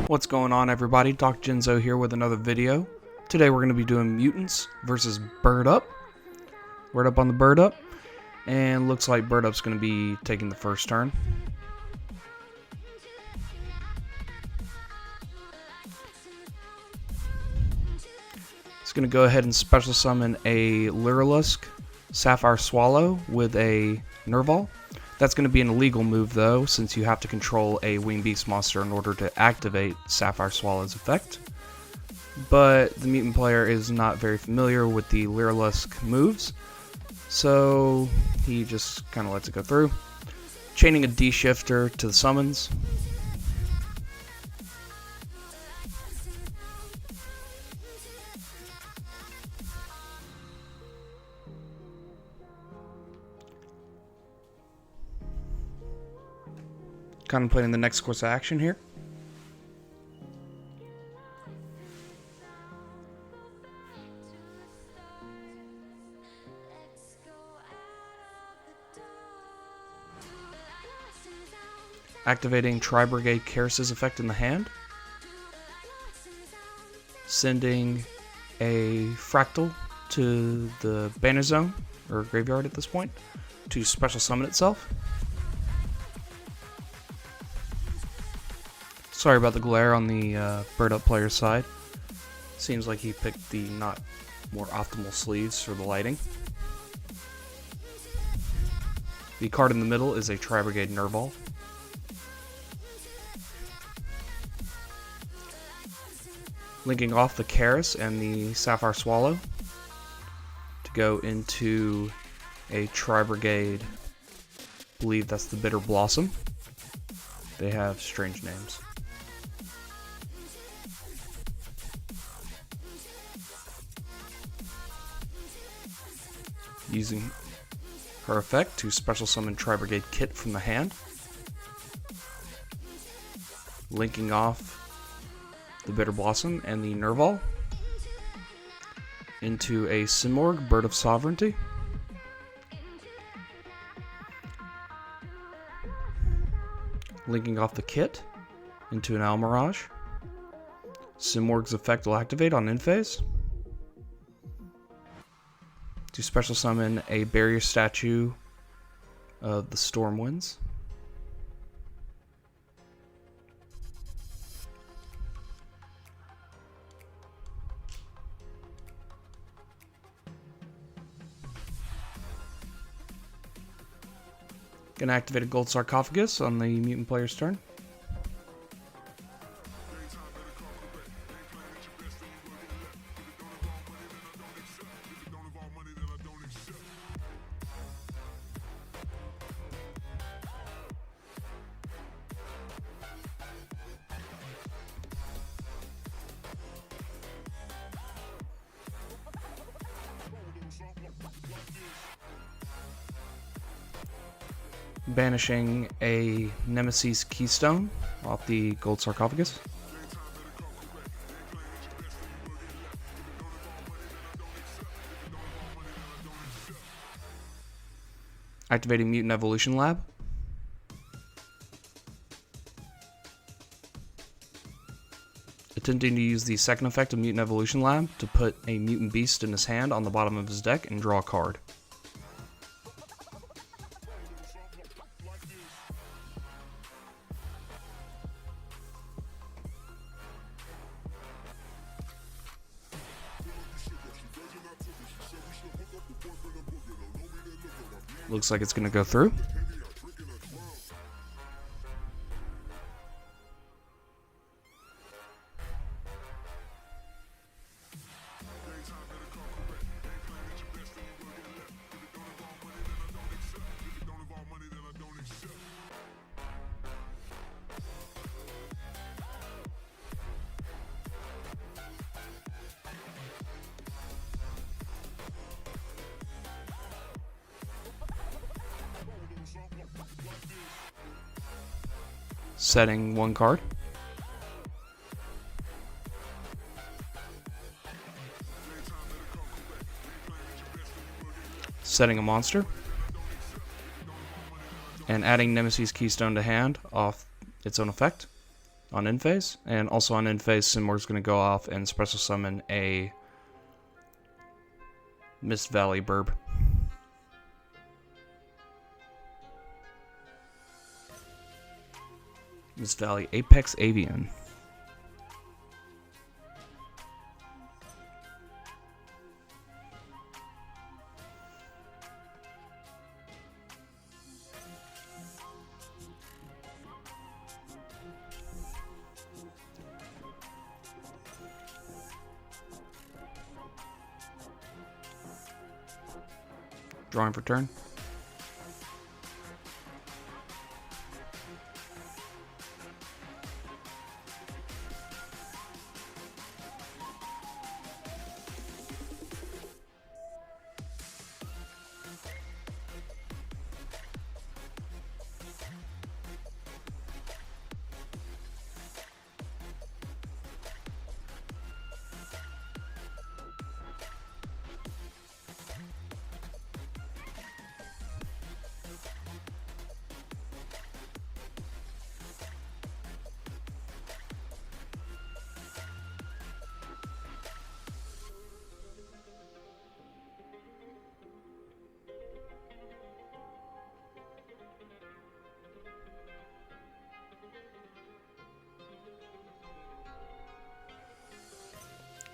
What's going on, everybody? Dr. Genzo here with another video. Today we're going to be doing Mutants versus Bird Up. Word up on the Bird Up. And looks like Bird Up's going to be taking the first turn. It's going to go ahead and special summon a Lyrilusk Sapphire Swallow with a Nerval. That's going to be an illegal move though, since you have to control a Winged Beast monster in order to activate Sapphire Swallow's effect. But the mutant player is not very familiar with the Lyrilusk moves, so he just kind of lets it go through. Chaining a D-shifter to the summons. Contemplating the next course of action here. Activating Tri-Brigade Karis's effect in the hand. Sending a Fractal to the Banner Zone, or Graveyard at this point, to special summon itself. Sorry about the glare on the Bird Up player's side. Seems like he picked the not more optimal sleeves for the lighting. The card in the middle is a Tri-Brigade Nerval. Linking off the Karis and the Sapphire Swallow to go into a Tri-Brigade, I believe that's the Bitter Blossom. They have strange names. Using her effect to special summon Tri-Brigade Kit from the hand. Linking off the Bitter Blossom and the Nerval into a Simorgh, Bird of Sovereignty. Linking off the Kit into an Almirage. Simorgh's effect will activate on end phase. To special summon a barrier statue of the Stormwinds. Gonna activate a Gold Sarcophagus on the mutant player's turn. Banishing a Nemesis Keystone off the Gold Sarcophagus. Activating Mutant Evolution Lab. Attempting to use the second effect of Mutant Evolution Lab to put a Mutant Beast in his hand on the bottom of his deck and draw a card. Looks like it's going to go through. Setting one card. Setting a monster. and adding Nemesis Keystone to hand off its own effect on end phase. And also on end phase, Simorg's going to go off and special summon a Mist Valley Burb. Mist Valley Apex Avian. Drawing for turn.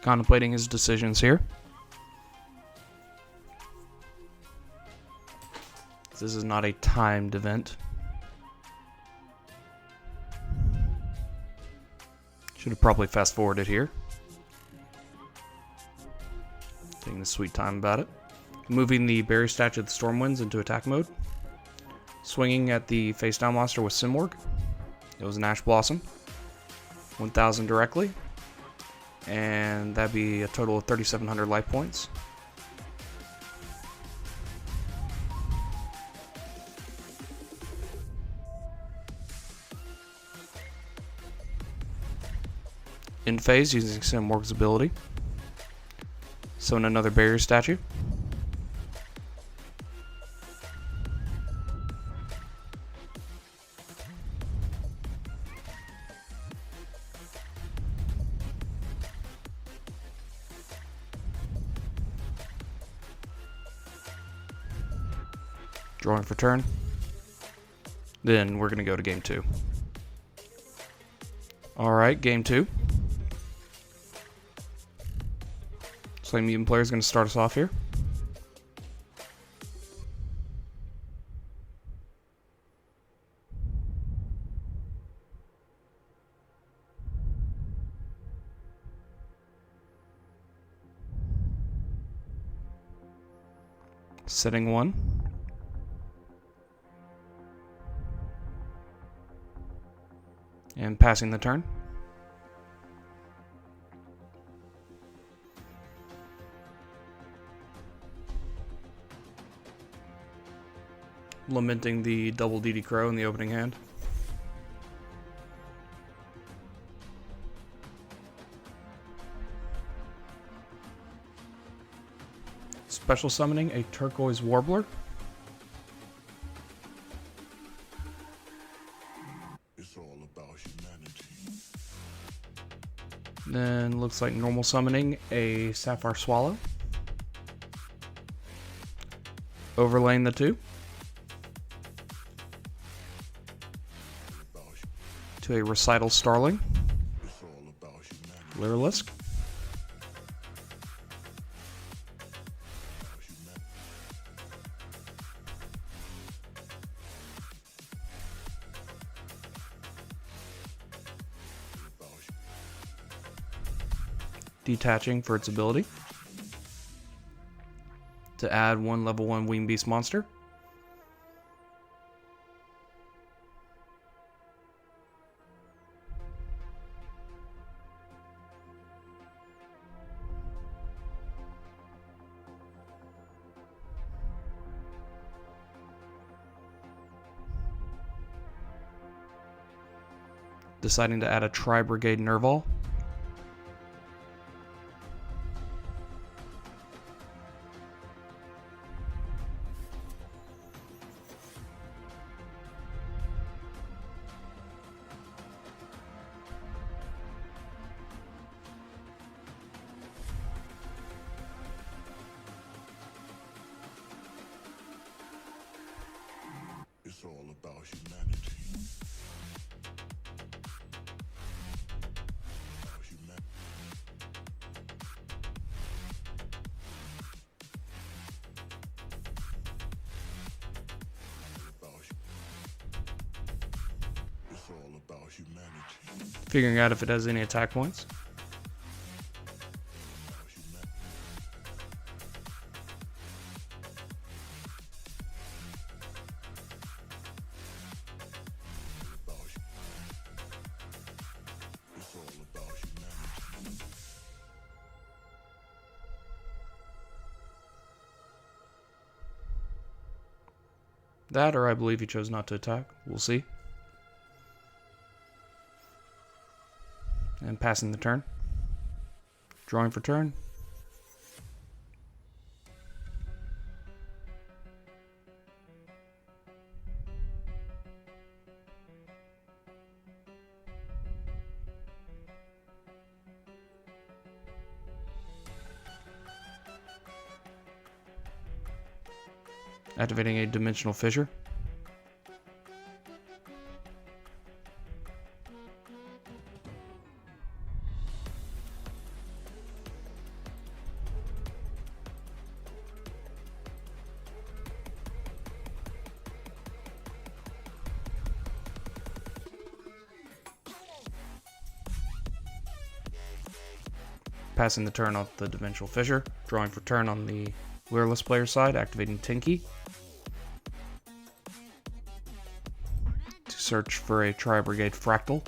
Contemplating his decisions here. This is not a timed event. Should have probably fast forwarded here. Taking a sweet time about it. Moving the Barrier Statue of the Stormwinds into attack mode. Swinging at the face down monster with Simorg. It was an Ash Blossom. 1000 directly. And that'd be a total of 3,700 life points. In phase, using Simorg's ability. Summon another Barrier Statue. Drawing for turn. Then we're going to go to game 2. Alright, game 2. Slay Mutant player is going to start us off here. Setting 1. And passing the turn. Lamenting the double DD Crow in the opening hand. Special summoning a Turquoise Warbler. Then looks like normal summoning a Sapphire Swallow. Overlaying the two to a Recital Starling. Lyrilisk. Detaching for its ability to add one level 1 Winged Beast monster. Deciding to add a Tri-Brigade Nerval. It's all about humanity. It's all about humanity. Figuring out if it has any attack points. It's all about humanity. That, or I believe he chose not to attack. We'll see. And passing the turn. Drawing for turn. Activating a dimensional fissure. Passing the turn off the dimensional fissure. Drawing for turn on the Lureless player side, activating Tinky to search for a Tri-Brigade Fractal.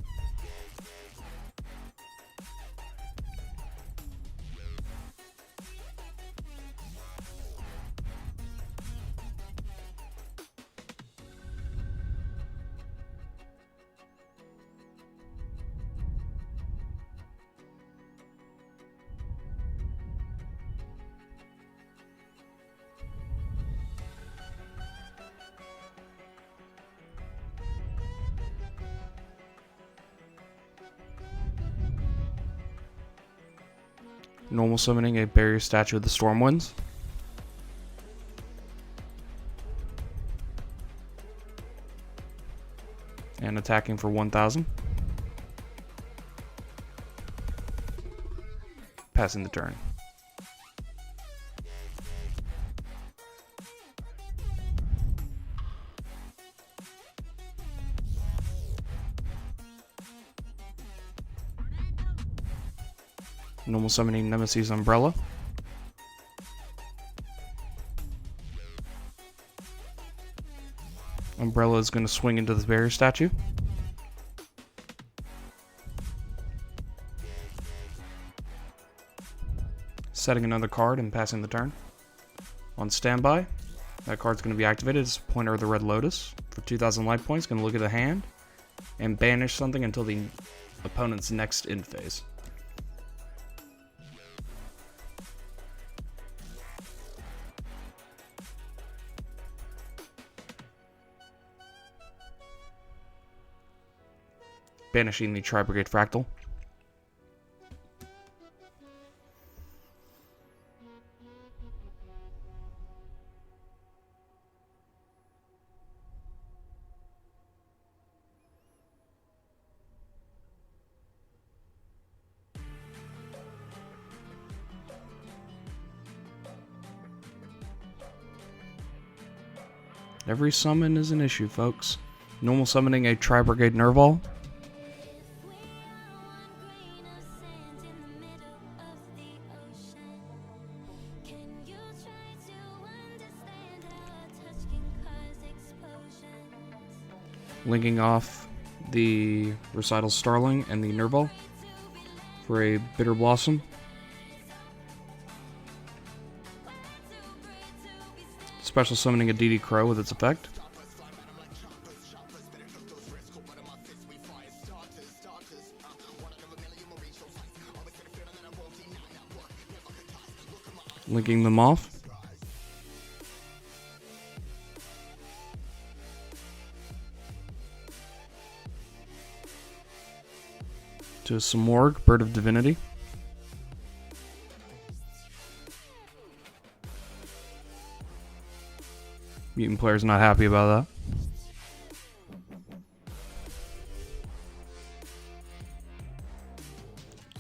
Normal summoning a barrier statue of the Stormwinds. And attacking for 1,000. Passing the turn. Normal summoning Nemesis Umbrella. Umbrella is going to swing into the barrier statue. Setting another card and passing the turn. On standby, that card's going to be activated as Pointer of the Red Lotus. For 2,000 life points, going to look at the hand and banish something until the opponent's next end phase. Banishing the Tri-Brigade Fractal. Every summon is an issue, folks. Normal summoning a Tri-Brigade Nerval. Linking off the Recital Starling and the Nerval for a Bitter Blossom. Special summoning a DD Crow with its effect. Linking them off. To a Simorgh, Bird of Divinity. Mutant player's not happy about that.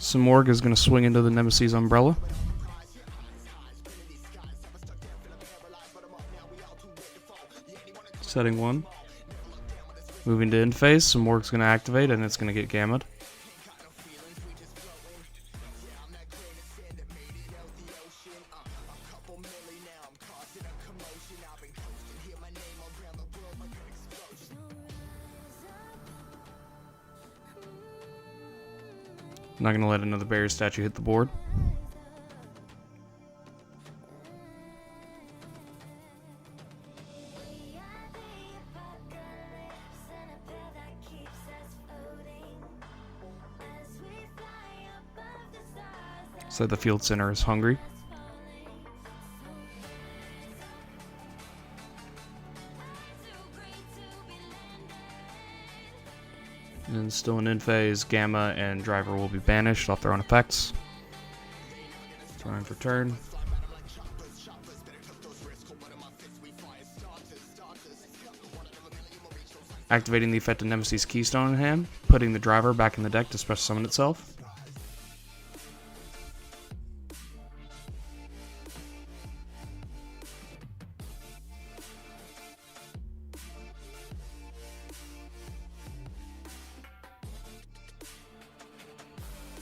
Simorg is going to swing into the Nemesis umbrella. Setting 1. Moving to end phase, Simorg's going to activate and it's going to get gammaed. Not going to let another barrier statue hit the board. So the field center is hungry. And still in end phase, Gamma and Driver will be banished off their own effects. Drawing for turn. Activating the effect of Nemesis Keystone in hand, putting the Driver back in the deck to special summon itself.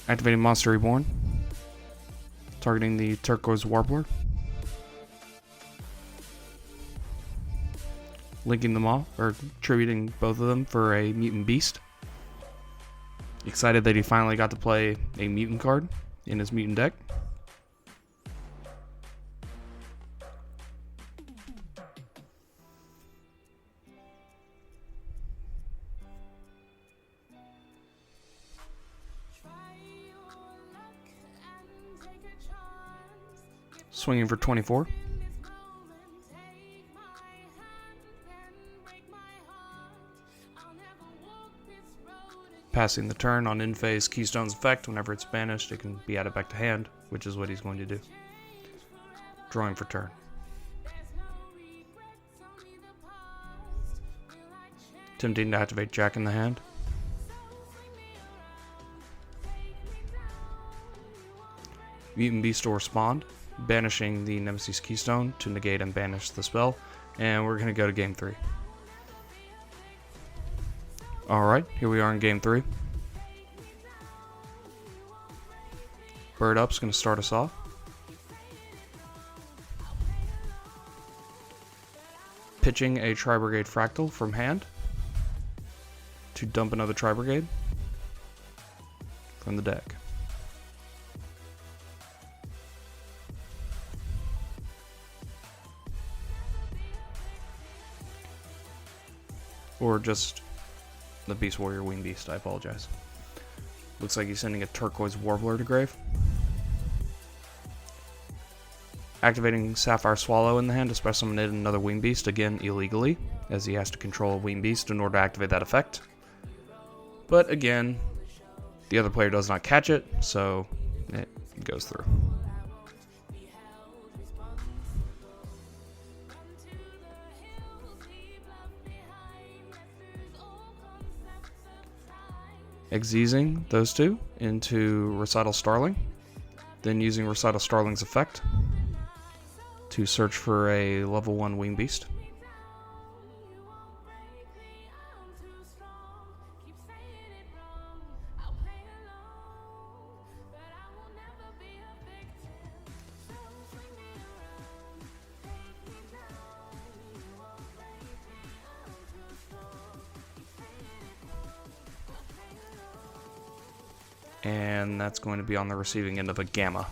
Activating Monster Reborn, targeting the Turquoise Warbler, linking them all, or tributing both of them for a Mutant Beast. Excited that he finally got to play a Mutant card in his Mutant deck. Swinging for 24. Passing the turn on end phase Keystone's effect. Whenever it's banished, it can be added back to hand, which is what he's going to do. Drawing for turn. Attempting to activate Jack in the hand. Mutant Beast will respond, banishing the Nemesis Keystone to negate and banish the spell, and we're going to go to game 3. Alright, here we are in game 3. Bird Up's going to start us off. Pitching a Tri-Brigade Fractal from hand to dump another Tri-Brigade from the deck. Or just the Beast Warrior Wing Beast, I apologize. Looks like he's sending a Turquoise Warbler to grave. Activating Sapphire Swallow in the hand to special summon another Wing Beast, again illegally, as he has to control a Wing Beast in order to activate that effect. But again, the other player does not catch it, so it goes through. Exeasing those two into Recital Starling, then using Recital Starling's effect to search for a level 1 Wing Beast. And that's going to be on the receiving end of a Gamma.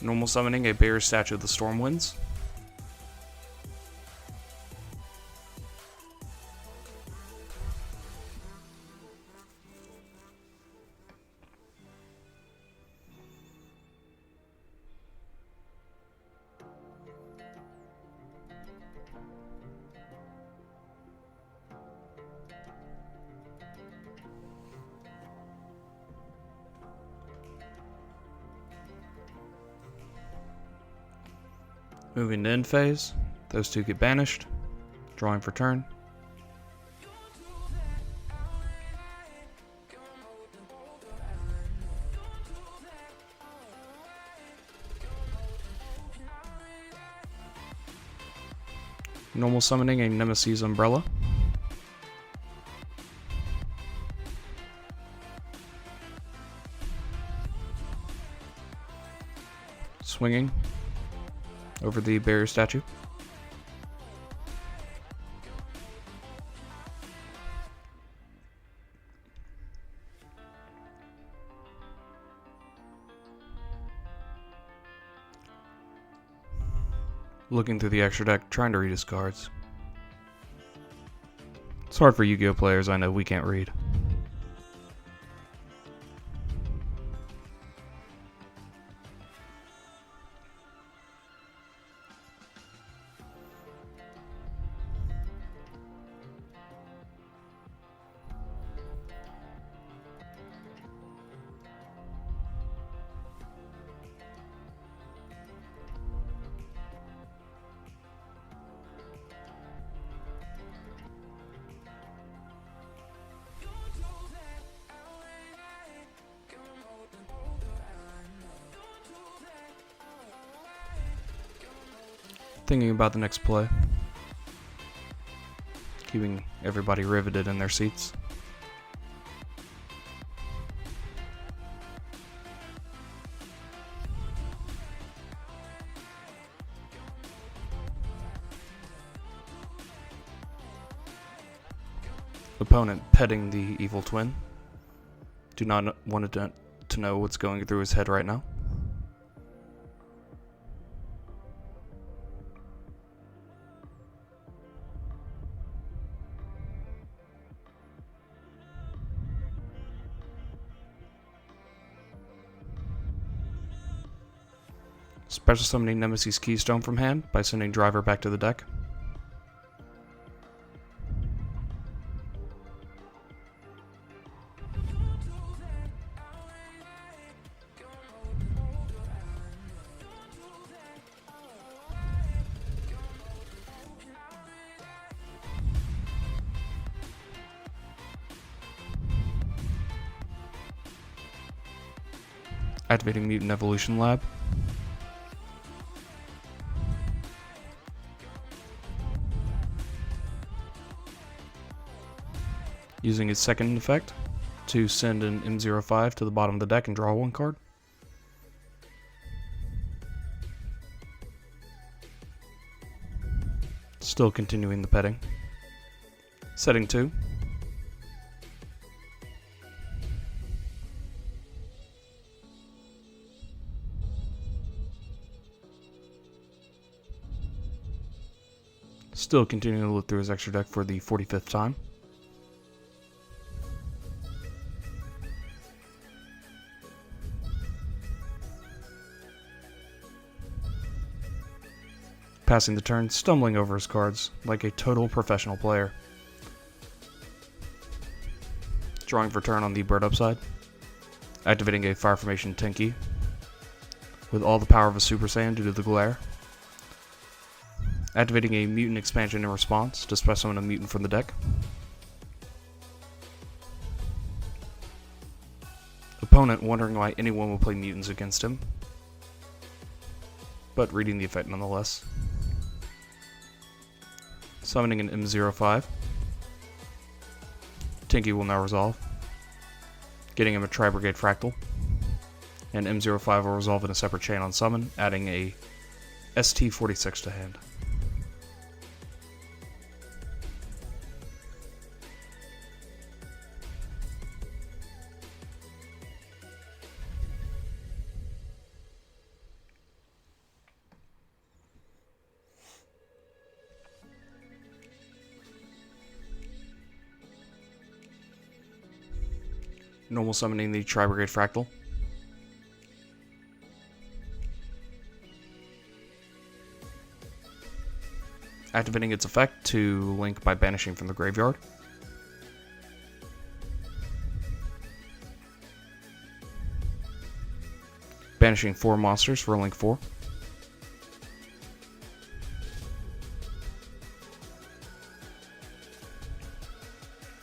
Normal summoning a Barrier Statue of the Stormwinds. Moving to end phase, those two get banished. Drawing for turn. Normal summoning a Nemesis Umbrella. Swinging over the barrier statue. Looking through the extra deck, trying to read his cards. It's hard for Yu-Gi-Oh players, I know we can't read. Thinking about the next play. Keeping everybody riveted in their seats. Opponent petting the evil twin. Do not want to know what's going through his head right now. Special summoning Nemesis Keystone from hand by sending Driver back to the deck. Activating Mutant Evolution Lab. Using its second effect to send an M05 to the bottom of the deck and draw one card. Still continuing the petting. Setting 2. Still continuing to look through his extra deck for the 45th time. Passing the turn, stumbling over his cards like a total professional player. Drawing for turn on the bird upside. Activating a Fire Formation Tenki with all the power of a Super Saiyan due to the glare. Activating a Mutant Expansion in response to special summon a mutant from the deck. Opponent wondering why anyone will play mutants against him, but reading the effect nonetheless. Summoning an M05. Tinky will now resolve, getting him a Tri-Brigade Fractal, and M05 will resolve in a separate chain on summon, adding a ST46 to hand. Normal summoning the Tri-Brigade Fractal. Activating its effect to link by banishing from the graveyard. Banishing 4 monsters for link 4.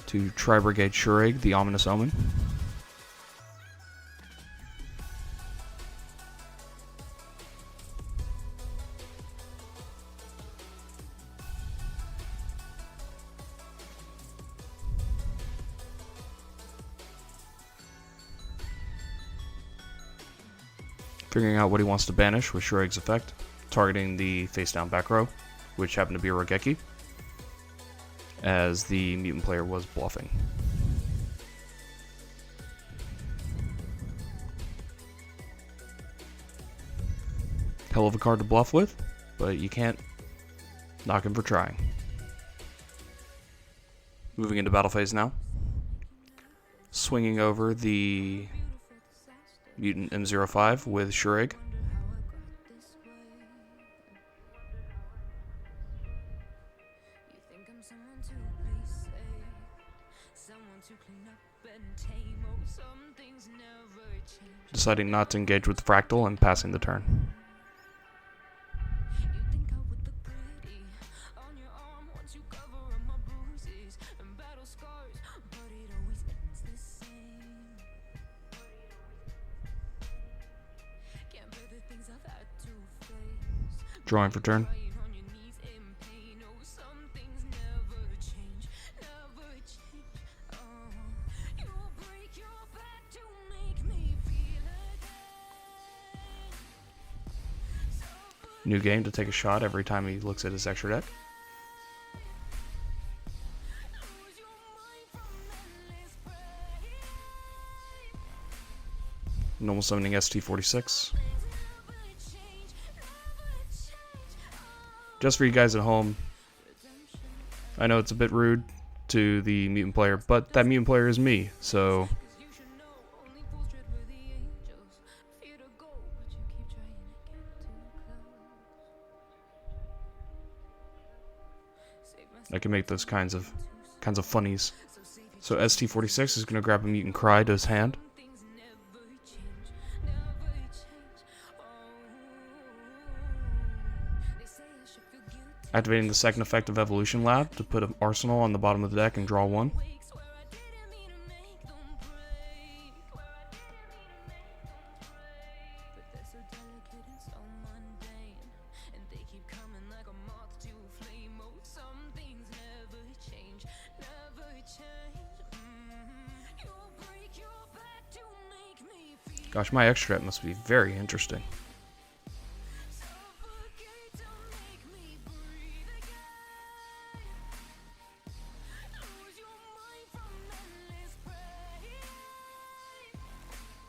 to Tri-Brigade Shuraig, the Ominous Omen. Figuring out what he wants to banish with Shuraig's effect, targeting the face-down back row, which happened to be a Rogeki, as the mutant player was bluffing. Hell of a card to bluff with, but you can't knock him for trying. Moving into battle phase now. Swinging over the Mutant M05 with Shuraig. Deciding not to engage with the Fractal and passing the turn. Drawing for turn. New game to take a shot every time he looks at his extra deck. Normal summoning ST46. Just for you guys at home, I know it's a bit rude to the mutant player, but that mutant player is me, so I can make those kinds of funnies. So ST46 is going to grab a Mutant Cry to his hand. Activating the second effect of Evolution Lab to put an arsenal on the bottom of the deck and draw one. Gosh, my extra deck must be very interesting.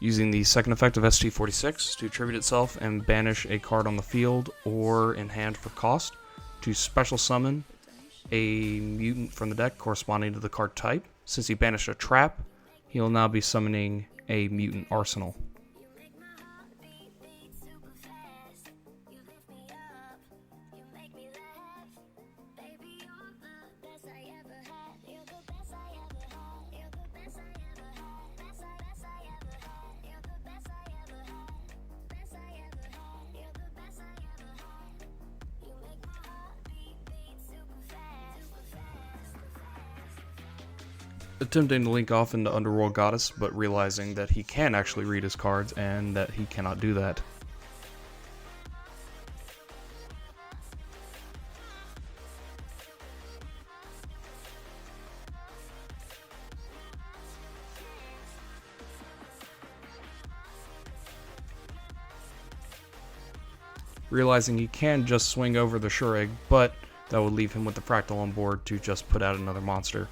Using the second effect of ST46 to tribute itself and banish a card on the field or in hand for cost, to special summon a mutant from the deck corresponding to the card type. Since he banished a trap, he'll now be summoning a mutant arsenal. Attempting to link off into Underworld Goddess, but realizing that he can actually read his cards and that he cannot do that. Realizing he can just swing over the Shuraig, but that would leave him with the Fractal on board to just put out another monster.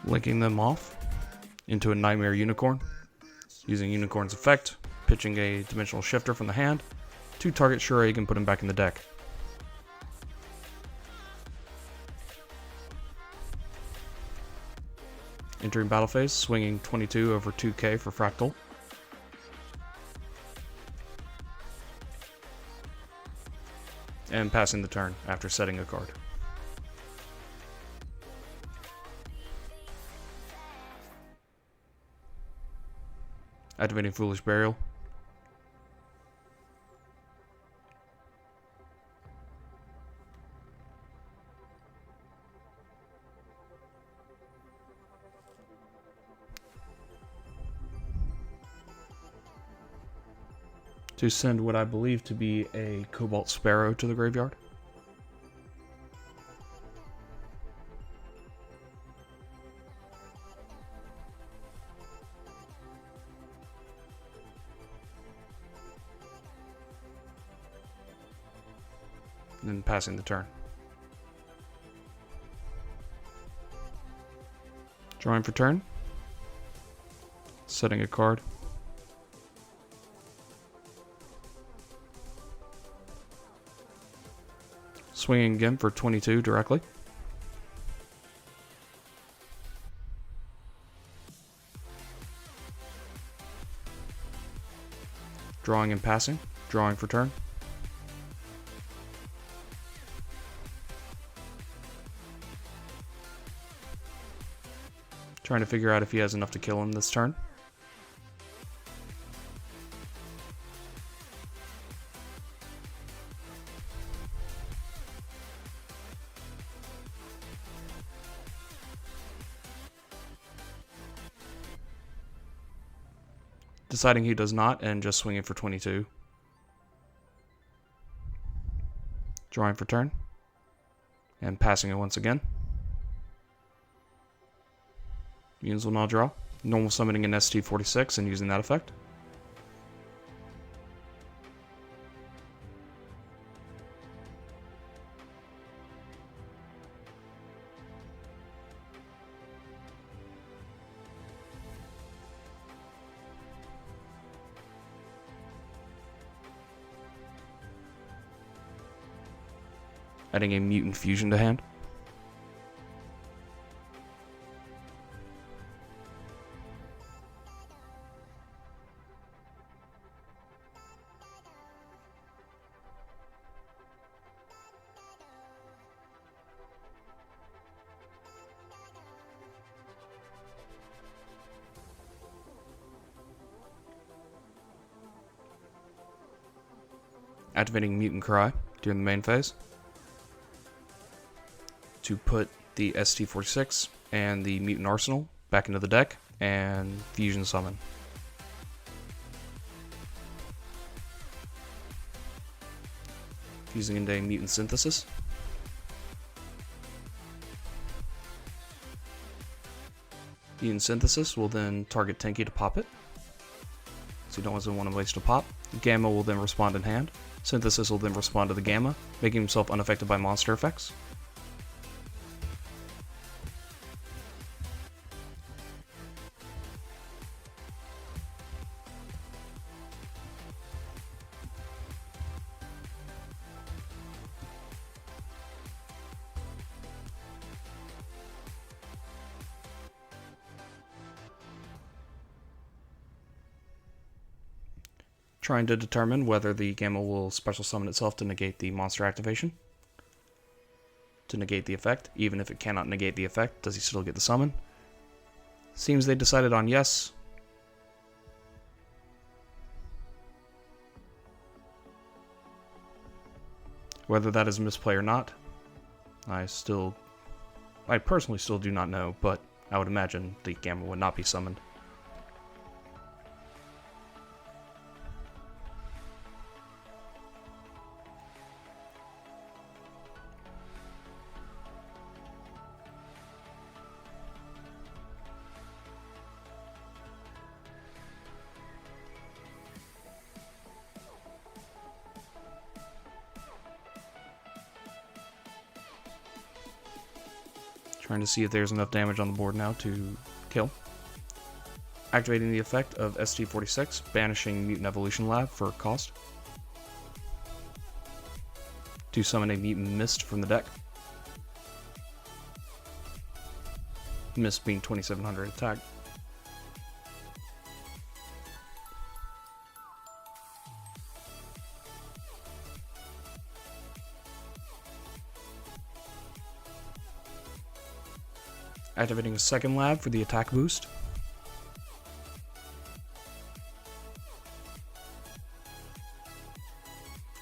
Linking them off into a Nightmare Unicorn, using Unicorn's effect, pitching a Dimensional Shifter from the hand to target Shuraig and put him back in the deck. Entering battle phase, swinging 22 over 2k for Fractal. And passing the turn after setting a card. Activating Foolish Burial. To send what I believe to be a Cobalt Sparrow to the graveyard. And then passing the turn. Drawing for turn. Setting a card. Swinging again for 22 directly. Drawing and passing. Drawing for turn. Trying to figure out if he has enough to kill him this turn. Deciding he does not and just swinging for 22. Drawing for turn. And passing it once again. Mutants will now draw. Normal summoning an ST46 and using that effect. Adding a Mutant Fusion to hand. Activating Mutant Cry during the main phase to put the ST46 and the Mutant Arsenal back into the deck and Fusion Summon. Fusing into a Mutant Synthesis. Mutant Synthesis will then target Tenki to pop it, so you don't want to waste a pop. Gamma will then respond in hand. Synthesis will then respond to the Gamma, making himself unaffected by monster effects. Trying to determine whether the Gamma will special summon itself to negate the monster activation. To negate the effect. Even if it cannot negate the effect, does he still get the summon? Seems they decided on yes. Whether that is a misplay or not, I personally still do not know, but I would imagine the Gamma would not be summoned. Trying to see if there's enough damage on the board now to kill. Activating the effect of ST46, banishing Mutant Evolution Lab for cost. To summon a Mutant Mist from the deck. miss being 2700 attack. Activating a second lab for the attack boost.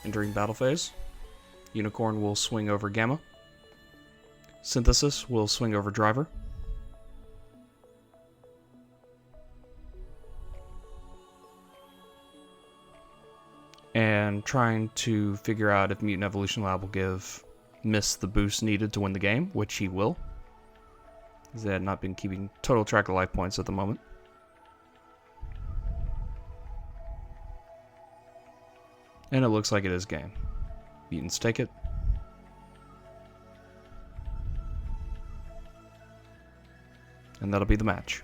Entering battle phase. Unicorn will swing over Gamma. Synthesis will swing over Driver. And trying to figure out if Mutant Evolution Lab will give Miss the boost needed to win the game, which he will. Because they had not been keeping total track of life points at the moment. And it looks like it is game. Mutants take it. And that'll be the match.